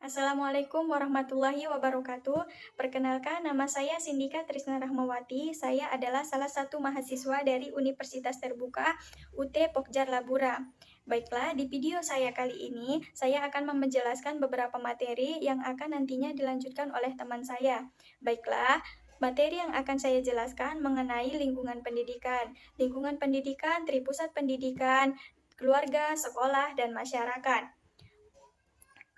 Assalamualaikum warahmatullahi wabarakatuh. Perkenalkan, nama saya Sindika Trisna Rahmawati. Saya adalah salah satu mahasiswa dari Universitas Terbuka UT Pokjar Labura. Baiklah, di video saya kali ini, saya akan menjelaskan beberapa materi yang akan nantinya dilanjutkan oleh teman saya. Baiklah, materi yang akan saya jelaskan mengenai lingkungan pendidikan. Lingkungan pendidikan, tripusat pendidikan, keluarga, sekolah, dan masyarakat.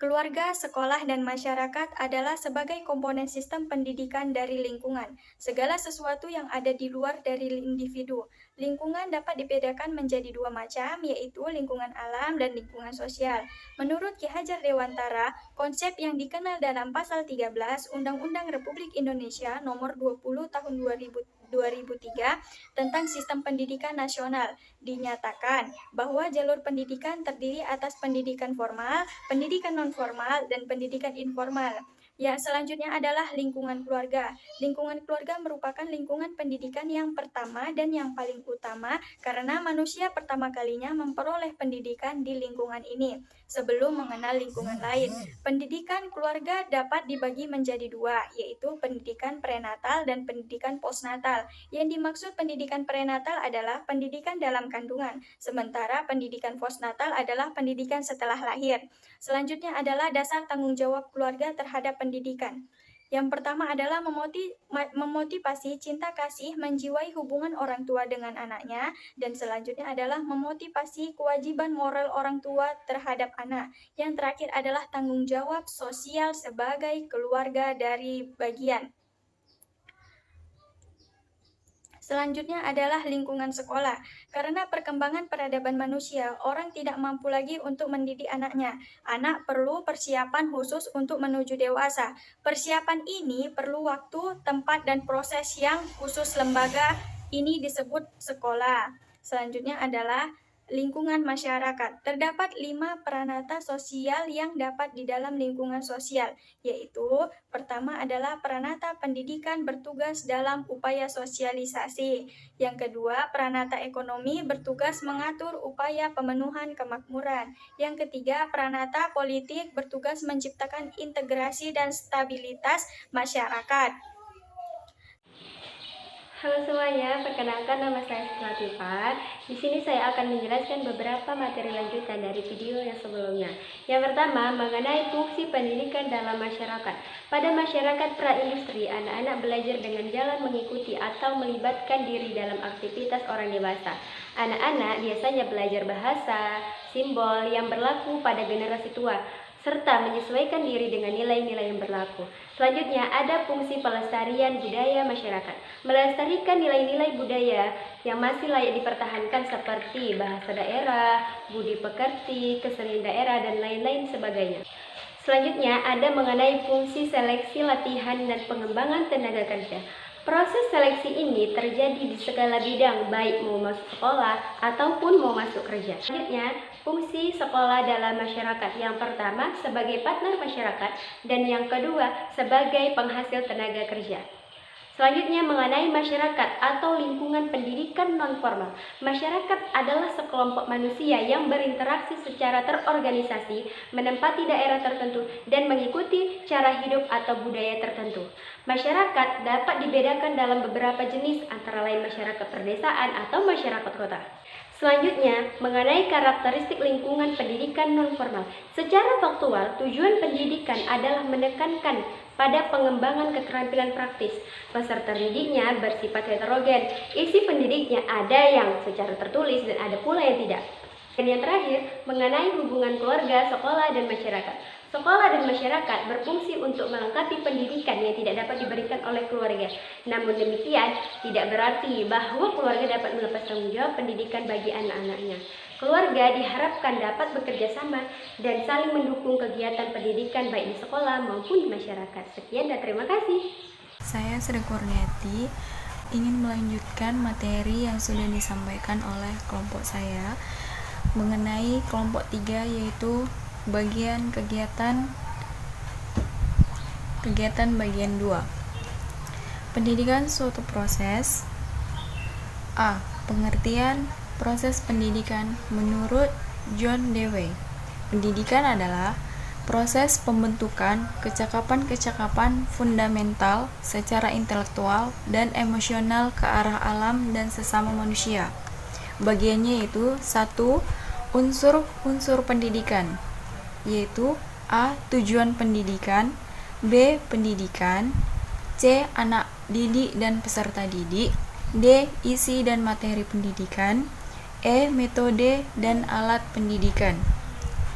Keluarga, sekolah, dan masyarakat adalah sebagai komponen sistem pendidikan dari lingkungan. Segala sesuatu yang ada di luar dari individu. Lingkungan dapat dibedakan menjadi dua macam, yaitu lingkungan alam dan lingkungan sosial. Menurut Ki Hajar Dewantara, konsep yang dikenal dalam Pasal 13 Undang-Undang Republik Indonesia Nomor 20 Tahun 2003 tentang Sistem Pendidikan Nasional dinyatakan bahwa jalur pendidikan terdiri atas pendidikan formal, pendidikan non-formal, dan pendidikan informal. Yang selanjutnya adalah lingkungan keluarga. Lingkungan keluarga merupakan lingkungan pendidikan yang pertama dan yang paling utama karena manusia pertama kalinya memperoleh pendidikan di lingkungan ini sebelum mengenal lingkungan lain. Pendidikan keluarga dapat dibagi menjadi dua, yaitu pendidikan prenatal dan pendidikan postnatal. Yang dimaksud pendidikan prenatal adalah pendidikan dalam kandungan, sementara pendidikan postnatal adalah pendidikan setelah lahir. Selanjutnya adalah dasar tanggung jawab keluarga terhadap pendidikan. Yang pertama adalah memotivasi cinta kasih menjiwai hubungan orang tua dengan anaknya, dan selanjutnya adalah memotivasi kewajiban moral orang tua terhadap anak. Yang terakhir adalah tanggung jawab sosial sebagai keluarga dari bagian. Selanjutnya adalah lingkungan sekolah. Karena perkembangan peradaban manusia, orang tidak mampu lagi untuk mendidik anaknya. Anak perlu persiapan khusus untuk menuju dewasa. Persiapan ini perlu waktu, tempat, dan proses yang khusus. Lembaga ini disebut sekolah. Selanjutnya adalah lingkungan masyarakat. Terdapat 5 peranata sosial yang dapat di dalam lingkungan sosial, yaitu pertama adalah peranata pendidikan bertugas dalam upaya sosialisasi. Yang kedua, peranata ekonomi bertugas mengatur upaya pemenuhan kemakmuran. Yang ketiga, peranata politik bertugas menciptakan integrasi dan stabilitas masyarakat. Halo semuanya, perkenalkan nama saya Siti Latifah. Di sini saya akan menjelaskan beberapa materi lanjutan dari video yang sebelumnya. Yang pertama, mengenai fungsi pendidikan dalam masyarakat. Pada masyarakat praindustri, anak-anak belajar dengan jalan mengikuti atau melibatkan diri dalam aktivitas orang dewasa. Anak-anak biasanya belajar bahasa, simbol yang berlaku pada generasi tua, serta menyesuaikan diri dengan nilai-nilai yang berlaku. Selanjutnya, ada fungsi pelestarian budaya masyarakat. Melestarikan nilai-nilai budaya yang masih layak dipertahankan seperti bahasa daerah, budi pekerti, kesenian daerah, dan lain-lain sebagainya. Selanjutnya, ada mengenai fungsi seleksi, latihan, dan pengembangan tenaga kerja. Proses seleksi ini terjadi di segala bidang, baik mau masuk sekolah ataupun mau masuk kerja. Selanjutnya, fungsi sekolah dalam masyarakat. Yang pertama, sebagai partner masyarakat, dan yang kedua, sebagai penghasil tenaga kerja. Selanjutnya, mengenai masyarakat atau lingkungan pendidikan non-formal. Masyarakat adalah sekelompok manusia yang berinteraksi secara terorganisasi, menempati daerah tertentu, dan mengikuti cara hidup atau budaya tertentu. Masyarakat dapat dibedakan dalam beberapa jenis, antara lain masyarakat perdesaan atau masyarakat kota. Selanjutnya, mengenai karakteristik lingkungan pendidikan non-formal. Secara faktual, tujuan pendidikan adalah menekankan pada pengembangan keterampilan praktis. Peserta didiknya bersifat heterogen. Isi pendidiknya ada yang secara tertulis dan ada pula yang tidak. Dan yang terakhir, mengenai hubungan keluarga, sekolah, dan masyarakat. Sekolah dan masyarakat berfungsi untuk melengkapi pendidikan yang tidak dapat diberikan oleh keluarga. Namun demikian, tidak berarti bahwa keluarga dapat melepas tanggung jawab pendidikan bagi anak-anaknya. Keluarga diharapkan dapat bekerja sama dan saling mendukung kegiatan pendidikan baik di sekolah maupun di masyarakat. Sekian dan terima kasih. Saya Sri Kurniati ingin melanjutkan materi yang sudah disampaikan oleh kelompok saya mengenai kelompok 3, yaitu bagian kegiatan bagian 2. Pendidikan suatu proses. A. Pengertian proses pendidikan menurut John Dewey. Pendidikan adalah proses pembentukan kecakapan-kecakapan fundamental secara intelektual dan emosional ke arah alam dan sesama manusia. Bagiannya yaitu 1. Unsur-unsur pendidikan, yaitu A. Tujuan pendidikan, B. Pendidikan, C. Anak didik dan peserta didik, D. Isi dan materi pendidikan, E. Metode dan alat pendidikan,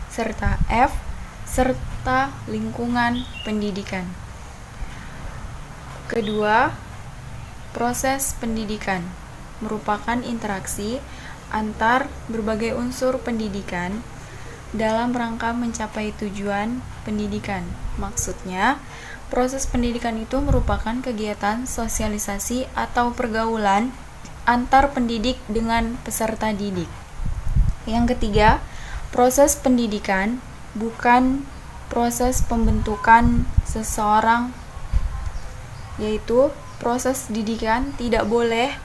serta F. Serta lingkungan pendidikan. Kedua, proses pendidikan merupakan interaksi antar berbagai unsur pendidikan dalam rangka mencapai tujuan pendidikan. Maksudnya, proses pendidikan itu merupakan kegiatan sosialisasi atau pergaulan antar pendidik dengan peserta didik. Yang ketiga, proses pendidikan bukan proses pembentukan seseorang, yaitu proses didikan tidak boleh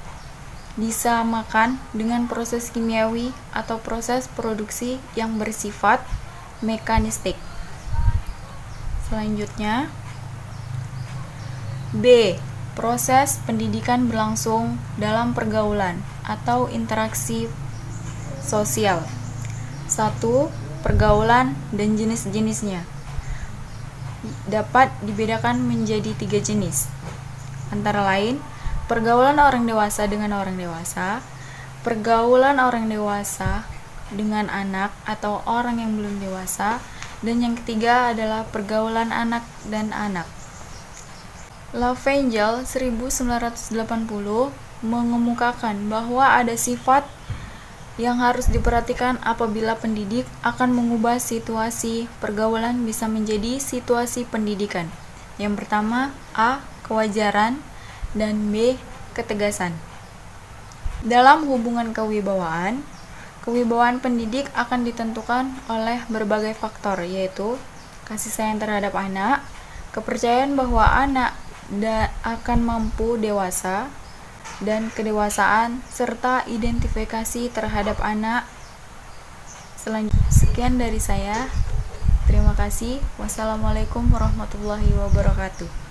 disamakan dengan proses kimiawi atau proses produksi yang bersifat mekanistik. Selanjutnya, B. Proses pendidikan berlangsung dalam pergaulan atau interaksi sosial. 1. Pergaulan dan jenis-jenisnya dapat dibedakan menjadi 3 jenis, antara lain pergaulan orang dewasa dengan orang dewasa, pergaulan orang dewasa dengan anak atau orang yang belum dewasa, dan yang ketiga adalah pergaulan anak dan anak. Lavengel 1980 mengemukakan bahwa ada sifat yang harus diperhatikan apabila pendidik akan mengubah situasi pergaulan bisa menjadi situasi pendidikan. Yang pertama, A. Kewajaran, dan B. Ketegasan. Dalam hubungan kewibawaan pendidik akan ditentukan oleh berbagai faktor, yaitu kasih sayang terhadap anak, kepercayaan bahwa anak akan mampu dewasa, dan kedewasaan, serta identifikasi terhadap anak. Sekian dari saya. Terima kasih. Wassalamualaikum warahmatullahi wabarakatuh.